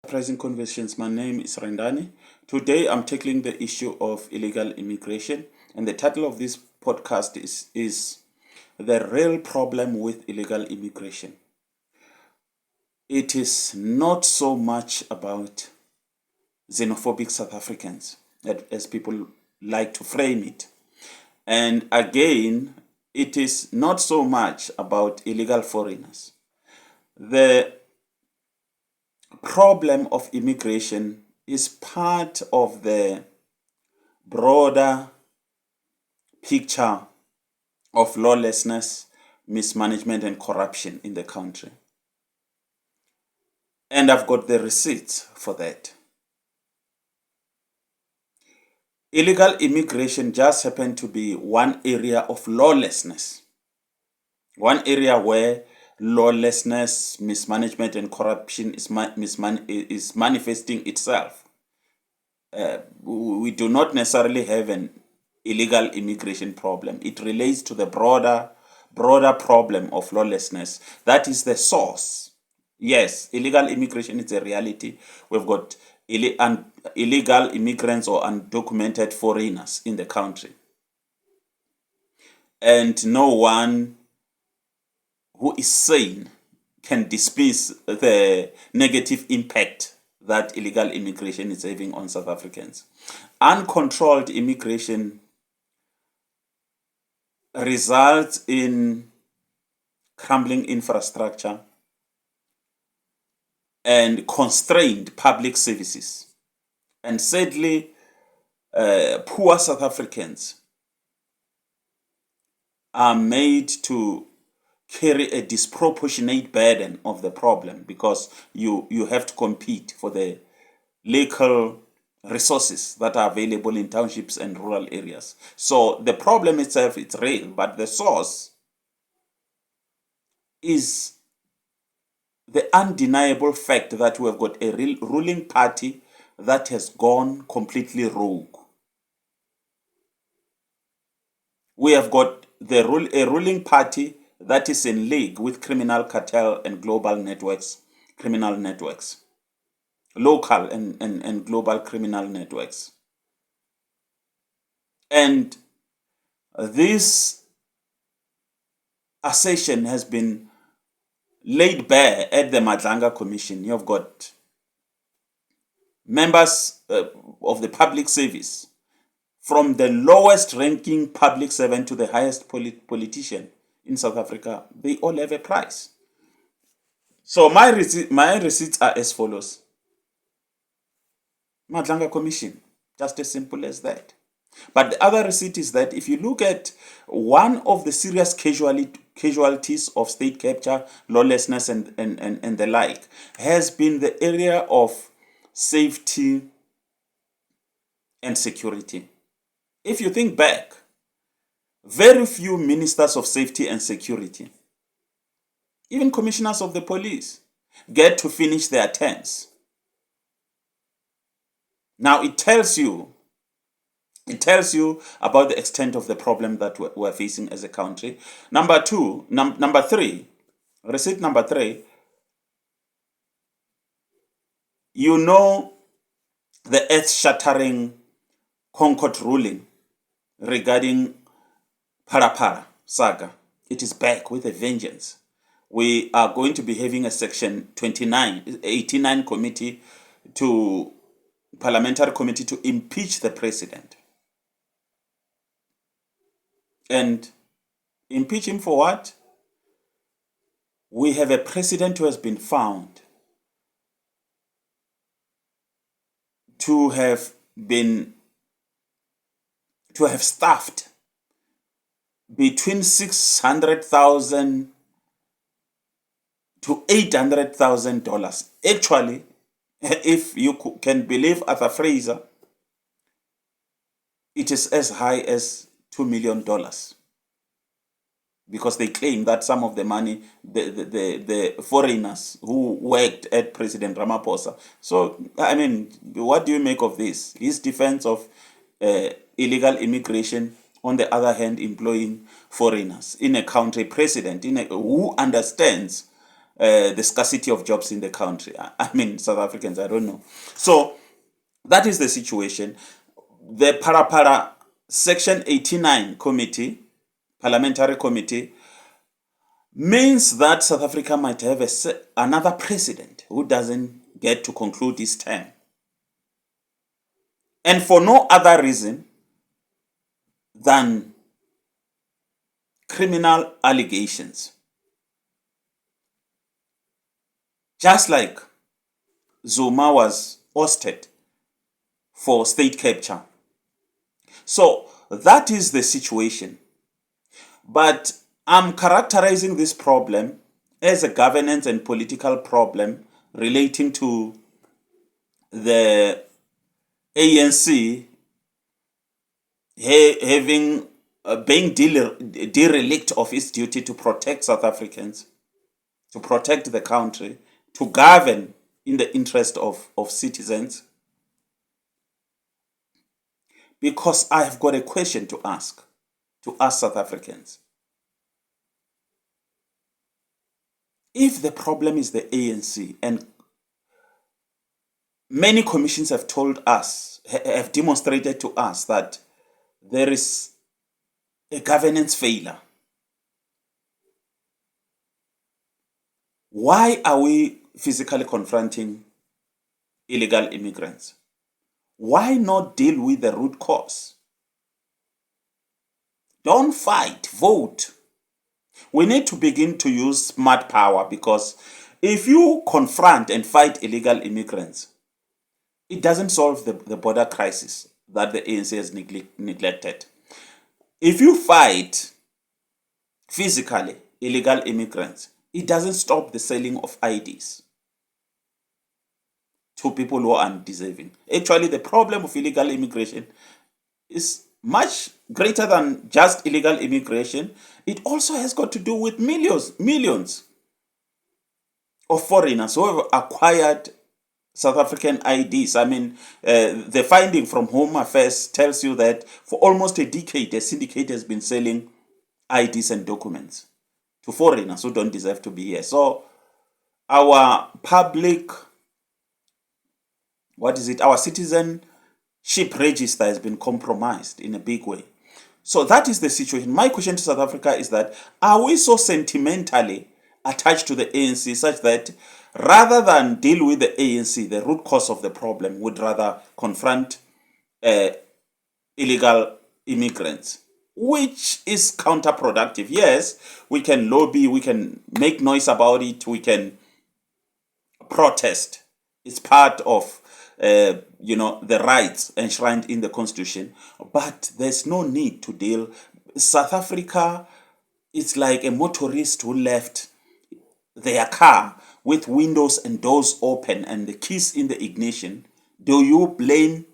Enterprising Conversations. My name is Rendani. Today I'm tackling the issue of illegal immigration, and the title of this podcast is The Real Problem with Illegal Immigration. It is not so much about xenophobic South Africans, as people like to frame it. And again, it is not so much about illegal foreigners. The problem of immigration is part of the broader picture of lawlessness, mismanagement, and corruption in the country. And I've got the receipts for that. Illegal immigration just happened to be one area of lawlessness, one area where lawlessness, mismanagement, and corruption is manifesting itself. We do not necessarily have an illegal immigration problem. It relates to the broader problem of lawlessness. That is the source. Yes, illegal immigration is a reality. We've got illegal immigrants or undocumented foreigners in the country. And no one who is sane can dismiss the negative impact that illegal immigration is having on South Africans. Uncontrolled immigration results in crumbling infrastructure and constrained public services. And sadly, poor South Africans are made to carry a disproportionate burden of the problem because you have to compete for the local resources that are available in townships and rural areas. So the problem itself is real, but the source is the undeniable fact that we have got a real ruling party that has gone completely rogue. We have got a ruling party that is in league with criminal cartel and global networks, criminal networks, local and global criminal networks. And this assertion has been laid bare at the Madlanga Commission. You've got members of the public service, from the lowest ranking public servant to the highest politician in South Africa. They all have a price. So my receipts are as follows. Madlanga Commission, just as simple as that. But the other receipt is that if you look at one of the serious casualties of state capture, lawlessness, and the like, has been the area of safety and security. If you think back, very few ministers of safety and security, even commissioners of the police, get to finish their terms. Now it tells you about the extent of the problem that we're facing as a country. Number three, receipt number 3, you know the earth-shattering Concord ruling regarding Parapara saga. It is back with a vengeance. We are going to be having a Section 89 committee parliamentary committee to impeach the president. And impeach him for what? We have a president who has been found to have staffed between $600,000 to $800,000. Actually, if you can believe Arthur Fraser, it is as high as $2 million, because they claim that some of the money, the foreigners who worked at President Ramaphosa. So, I mean, what do you make of this? His defense of illegal immigration, on the other hand, employing foreigners in a country president who understands the scarcity of jobs in the country. I mean, South Africans, I don't know. So that is the situation. The Parapara Section 89 committee, parliamentary committee, means that South Africa might have another president who doesn't get to conclude his term. And for no other reason than criminal allegations. Just like Zuma was ousted for state capture. So that is the situation. But I'm characterizing this problem as a governance and political problem relating to the ANC having being derelict of its duty to protect South Africans, to protect the country, to govern in the interest of citizens. Because I have got a question to ask South Africans. If the problem is the ANC, and many commissions have told us, have demonstrated to us that there is a governance failure, why are we physically confronting illegal immigrants? Why not deal with the root cause? Don't fight, vote. We need to begin to use smart power, because if you confront and fight illegal immigrants, it doesn't solve the border crisis that the ANC has neglected. If you fight physically illegal immigrants, it doesn't stop the selling of IDs to people who are undeserving. Actually, the problem of illegal immigration is much greater than just illegal immigration. It also has got to do with millions of foreigners who have acquired South African IDs. I mean, the finding from Home Affairs tells you that for almost a decade, a syndicate has been selling IDs and documents to foreigners who don't deserve to be here. So our public, our citizenship register has been compromised in a big way. So that is the situation. My question to South Africa is that, are we so sentimentally attached to the ANC such that rather than deal with the ANC, the root cause of the problem, would rather confront illegal immigrants, which is counterproductive? Yes, we can lobby, we can make noise about it, we can protest. It's part of the rights enshrined in the Constitution, but there's no need to deal. South Africa is like a motorist who left their car with windows and doors open and the keys in the ignition. Do you blame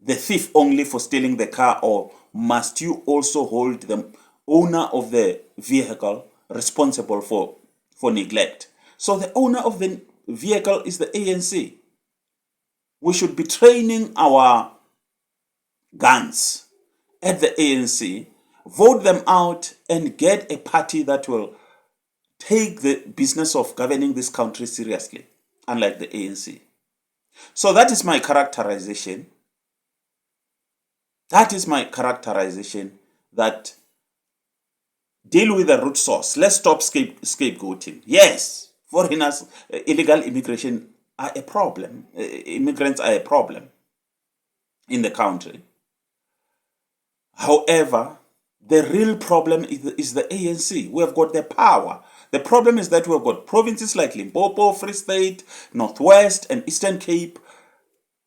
the thief only for stealing the car, or must you also hold the owner of the vehicle responsible for neglect? So the owner of the vehicle is the ANC. We should be training our guns at the ANC, vote them out, and get a party that will take the business of governing this country seriously, unlike the ANC. So that is my characterization. That deal with the root source. Let's stop scapegoating. Yes, foreigners, illegal immigration are a problem. Immigrants are a problem in the country. However, the real problem is the ANC. We have got the power. The problem is that we have got provinces like Limpopo, Free State, Northwest, and Eastern Cape.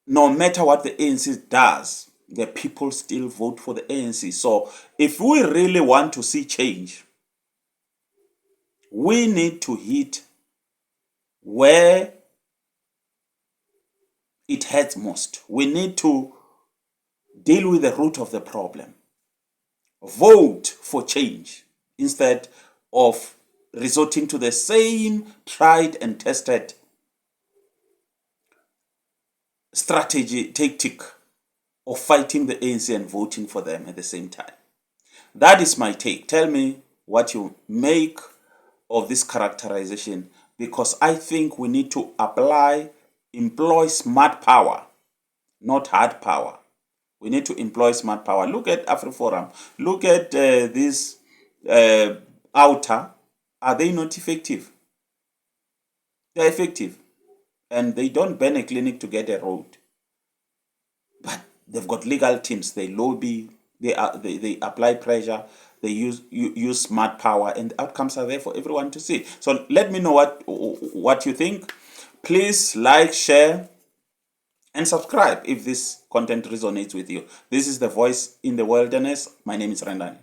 No matter what the ANC does, the people still vote for the ANC. So if we really want to see change, we need to hit where it hurts most. We need to deal with the root of the problem. Vote for change instead of resorting to the same tried and tested tactic of fighting the ANC and voting for them at the same time. That is my take. Tell me what you make of this characterization, because I think we need to employ smart power, not hard power. We need to employ smart power. Look at AfriForum. Look at this outer. Are they not effective? They're effective. And they don't ban a clinic to get a road. But they've got legal teams. They lobby. They apply pressure. They use smart power, and the outcomes are there for everyone to see. So let me know what you think. Please like, share, and subscribe if this content resonates with you. This is the Voice in the Wilderness. My name is Rendani.